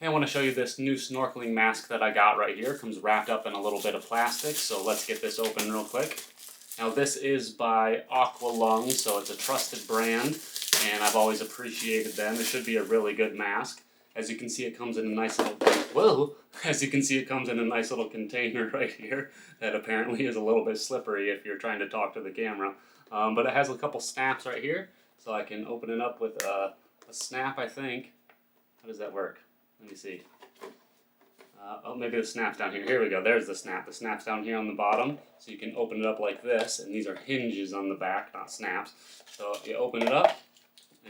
Hey, I want to show you this new snorkeling mask that I got right here. It comes wrapped up in a little bit of plastic, so let's get this open real quick. Now this is by AQUA, so it's a trusted brand, and I've always appreciated them. It should be a really good mask. As you can see, it comes in a nice little, as you can see, it comes in a nice little container right here that apparently is a little bit slippery if you're trying to talk to the camera. But it has a couple snaps right here, so I can open it up with a snap, I think. How does that work? Let me see. Oh, maybe the snap's down here. Here we go. There's the snap. The snap's down here on the bottom, so you can open it up like this, and these are hinges on the back, not snaps. So you open it up,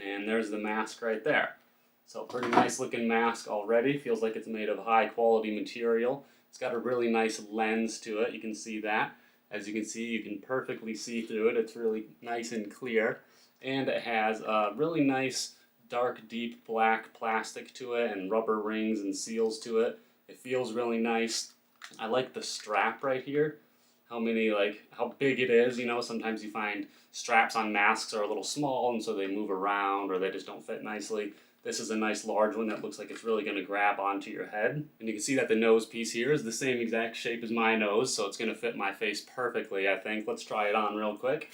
and there's the mask right there. So pretty nice looking mask already. Feels like it's made of high quality material. It's got a really nice lens to it. You can see that. As you can see, you can perfectly see through it. It's really nice and clear. And it has a really nice dark, deep black plastic to it and rubber rings and seals to it. It feels really nice. I like the strap right here. How big it is, you know, sometimes you find straps on masks are a little small and so they move around or they just don't fit nicely. This is a nice large one that looks like it's really going to grab onto your head. And you can see that the nose piece here is the same exact shape as my nose, so it's going to fit my face perfectly, I think. Let's try it on real quick.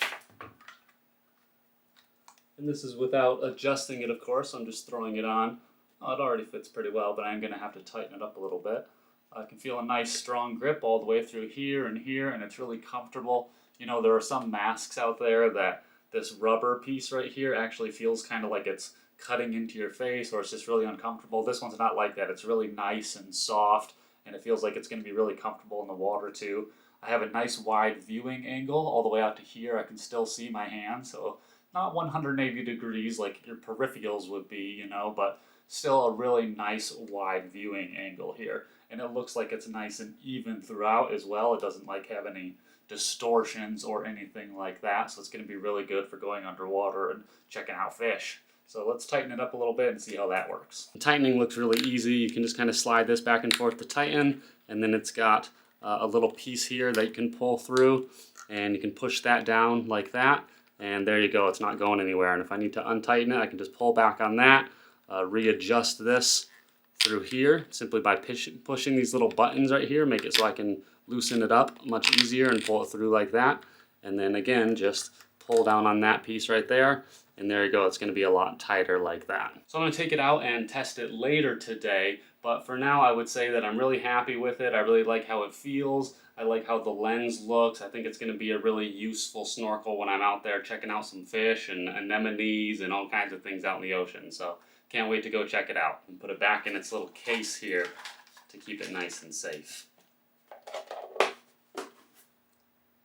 And this is without adjusting it, of course. I'm just throwing it on. Oh, it already fits pretty well, but I'm going to have to tighten it up a little bit. I can feel a nice strong grip all the way through here, and it's really comfortable. You know, there are some masks out there that this rubber piece right here actually feels kind of like it's cutting into your face, or it's just really uncomfortable. This one's not like that. It's really nice and soft, and it feels like it's going to be really comfortable in the water too. I have a nice wide viewing angle all the way out to here. I can still see my hand, so not 180 degrees like your peripherals would be, you know, but still a really nice wide viewing angle here. And it looks like it's nice and even throughout as well. It doesn't like have any distortions or anything like that, so it's going to be really good for going underwater and checking out fish. So let's tighten it up a little bit and see how that works. The tightening looks really easy. You can just kind of slide this back and forth to tighten, and then it's got a little piece here that you can pull through, and you can push that down like that. And there you go, it's not going anywhere. And if I need to untighten it, I can just pull back on that, readjust this through here simply by pushing these little buttons right here, make it so I can loosen it up much easier and pull it through like that. And then again, just pull down on that piece right there, and there you go, it's going to be a lot tighter like that. So I'm going to take it out and test it later today, but for now I would say that I'm really happy with it. I really like how it feels. I like how the lens looks. I think it's going to be a really useful snorkel when I'm out there checking out some fish and anemones and all kinds of things out in the ocean. So can't wait to go check it out and put it back in its little case here to keep it nice and safe.